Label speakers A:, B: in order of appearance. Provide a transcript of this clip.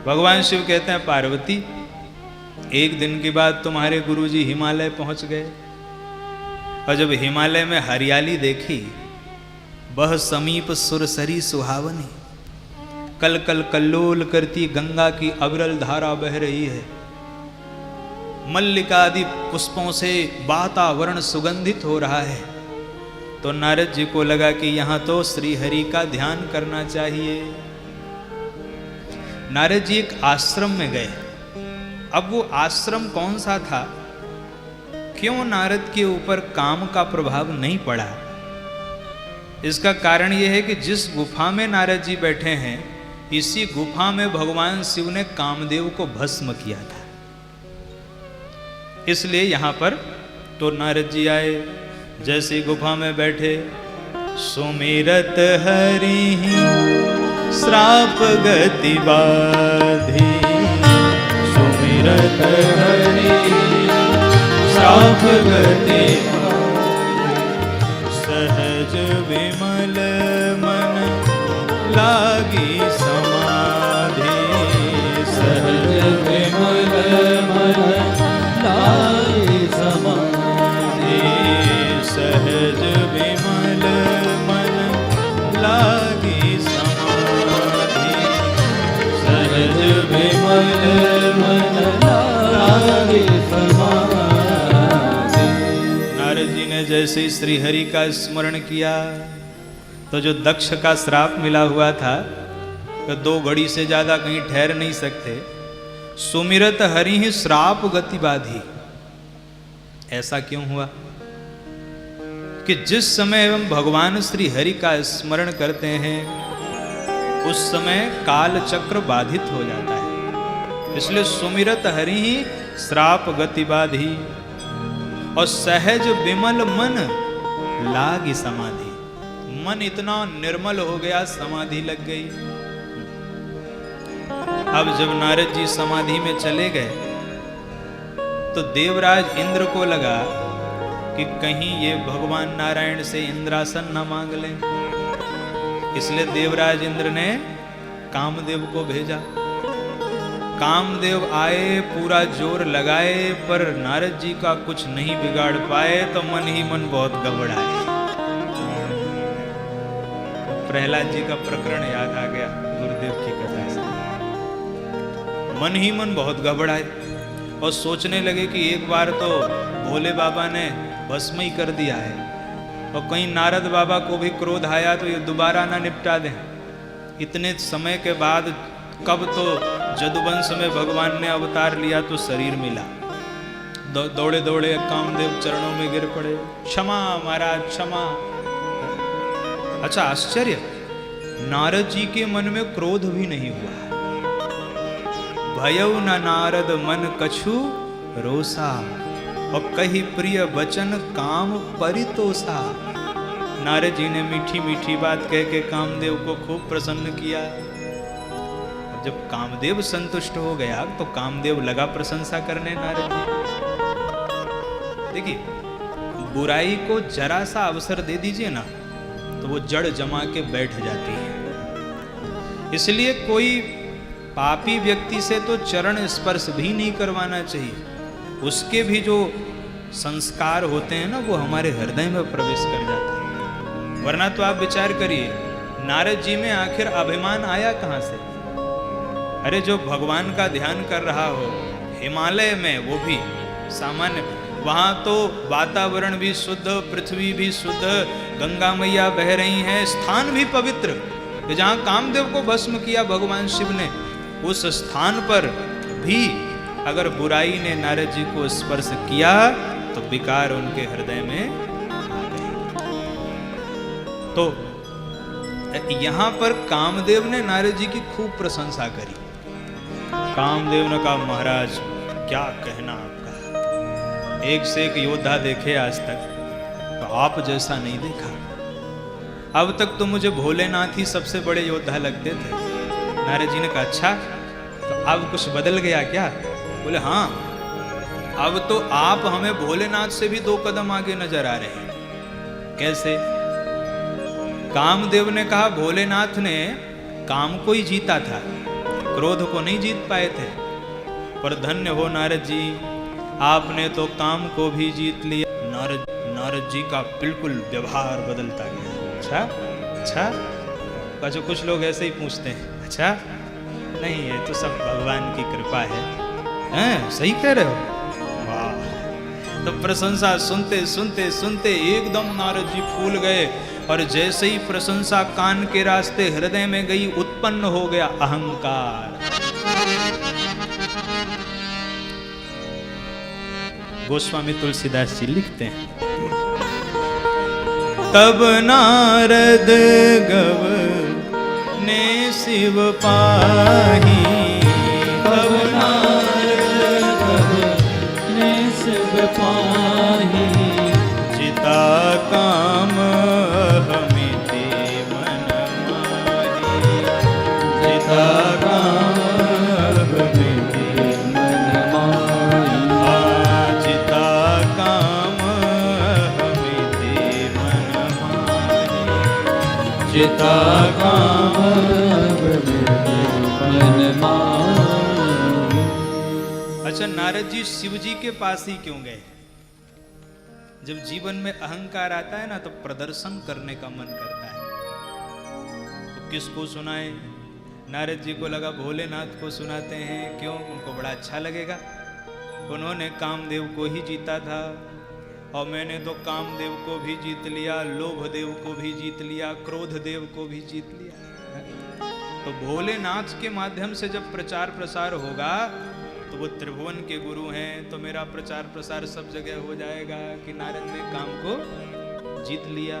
A: भगवान शिव कहते हैं पार्वती, एक दिन की बात तुम्हारे गुरुजी हिमालय पहुंच गए और जब हिमालय में हरियाली देखी, बह समीप सुरसरी सुहावनी, कल कल कल्लोल करती गंगा की अविरल धारा बह रही है, मल्लिका आदि पुष्पों से वातावरण सुगंधित हो रहा है, तो नारद जी को लगा कि यहां तो श्री हरि का ध्यान करना चाहिए। नारद जी एक आश्रम में गए। अब वो आश्रम कौन सा था, क्यों नारद के ऊपर काम का प्रभाव नहीं पड़ा? इसका कारण यह है कि जिस गुफा में नारद जी बैठे हैं, इसी गुफा में भगवान शिव ने कामदेव को भस्म किया था। इसलिए यहां पर तो नारद जी आए, जैसे गुफा में बैठे, सुमिरत हरि श्राप गति बाधी, सुमिरत हरि श्राप गति सहज विमल मन लागी समाधि, सहज विमल मन लागी समाधि, सहज विमल मन लागी समाधि, सहज विमल मन लागी समाधि। नारद जी ने जैसे ही श्री हरि का स्मरण किया तो जो दक्ष का श्राप मिला हुआ था, तो 2 घड़ी से ज्यादा कहीं ठहर नहीं सकते। सुमिरत हरि ही श्राप गति बाधी। ऐसा क्यों हुआ कि जिस समय हम भगवान श्री हरि का स्मरण करते हैं, उस समय काल चक्र बाधित हो जाता है। इसलिए सुमिरत हरि ही श्राप गति बाधी और सहज विमल मन लागी समाधि। मन इतना निर्मल हो गया, समाधि लग गई। अब जब नारद जी समाधि में चले गए तो देवराज इंद्र को लगा कि कहीं ये भगवान नारायण से इंद्रासन न मांग लें। इसलिए देवराज इंद्र ने कामदेव को भेजा। कामदेव आए, पूरा जोर लगाए, पर नारद जी का कुछ नहीं बिगाड़ पाए, तो मन ही मन बहुत घबराए। प्रहलाद जी का प्रकरण याद आ गया गुरुदेव की कथा से। मन ही मन बहुत घबराए और सोचने लगे कि एक बार तो भोले बाबा ने भस्म ही कर दिया है, और कहीं नारद बाबा को भी क्रोध आया तो ये दोबारा ना निपटा दें। इतने समय के बाद कब तो जदुवंश में भगवान ने अवतार लिया तो शरीर मिला। दौड़े दौड़े कामदेव चरणों में गिर पड़े, क्षमा महाराज क्षमा। अच्छा आश्चर्य, नारद जी के मन में क्रोध भी नहीं हुआ। भयउ न नारद मन कछु रोसा, और कही प्रिय वचन काम परितोषा। नारद जी ने मीठी मीठी बात कह के कामदेव को खूब प्रसन्न किया। जब कामदेव संतुष्ट हो गया तो कामदेव लगा प्रशंसा करने नारद जी। देखिए, बुराई को जरा सा अवसर दे दीजिए ना, तो वो जड़ जमा के बैठ जाती है। इसलिए कोई पापी व्यक्ति से तो चरण स्पर्श भी नहीं करवाना चाहिए। उसके भी जो संस्कार होते हैं ना, वो हमारे हृदय में प्रवेश कर जाते हैं। वरना तो आप विचार करिए, नारद जी में आखिर अभिमान आया कहां से? अरे जो भगवान का ध्यान कर रहा हो, हिमालय में, वो भी सामान्य, वहां तो वातावरण भी शुद्ध, पृथ्वी भी शुद्ध, गंगा मैया बह रही हैं, स्थान भी पवित्र, जहां कामदेव को भस्म किया भगवान शिव ने, उस स्थान पर भी अगर बुराई ने नारद जी को स्पर्श किया तो विकार उनके हृदय में आ गए। तो यहां पर कामदेव ने नारद जी की खूब प्रशंसा करी। कामदेव ने कहा, महाराज क्या कहना आपका, एक से एक योद्धा देखे आज तक, तो आप जैसा नहीं देखा। अब तक तो मुझे भोलेनाथ ही सबसे बड़े योद्धा लगते थे। नारद जी ने कहा, अच्छा तो अब कुछ बदल गया क्या? बोले हाँ, अब तो आप हमें भोलेनाथ से भी 2 कदम आगे नजर आ रहे हैं। कैसे? कामदेव ने कहा, भोलेनाथ ने काम को ही जीता था, क्रोध को नहीं जीत पाए थे। पर धन्य हो नारद जी, आपने तो काम को भी जीत लिया। नारद जी का बिल्कुल व्यवहार बदलता गया। अच्छा जो कुछ लोग ऐसे ही पूछते हैं, अच्छा नहीं, ये तो सब भगवान की कृपा है। हैं, सही कह रहे हो, वाह। तो प्रशंसा सुनते सुनते सुनते एकदम नारद जी फूल गए, और जैसे ही प्रशंसा कान के रास्ते हृदय में गई, उत्पन्न हो गया अहंकार। गोस्वामी तुलसीदास जी लिखते हैं, तब नारद गव ने शिव पाही, तब नारद गव ने शिव पाही, चिता काम हमिति मन माही, चिता काम हमिति मन माही, चिता काम हमिति मन माही, चिता काम मन माही। अच्छा, नारद जी शिव जी के पास ही क्यों गए? जब जीवन में अहंकार आता है ना, तो प्रदर्शन करने का मन करता है। तो किसको सुनाएं? नारद जी को लगा भोलेनाथ को सुनाते हैं, क्यों? उनको बड़ा अच्छा लगेगा। उन्होंने कामदेव को ही जीता था, और मैंने तो कामदेव को भी जीत लिया, लोभ देव को भी जीत लिया, क्रोध देव को भी जीत लिया। तो भोलेनाथ के माध्यम से जब प्रचार प्रसार होगा, तो वो त्रिभुवन के गुरु हैं, तो मेरा प्रचार प्रसार सब जगह हो जाएगा कि नारद ने काम को जीत लिया।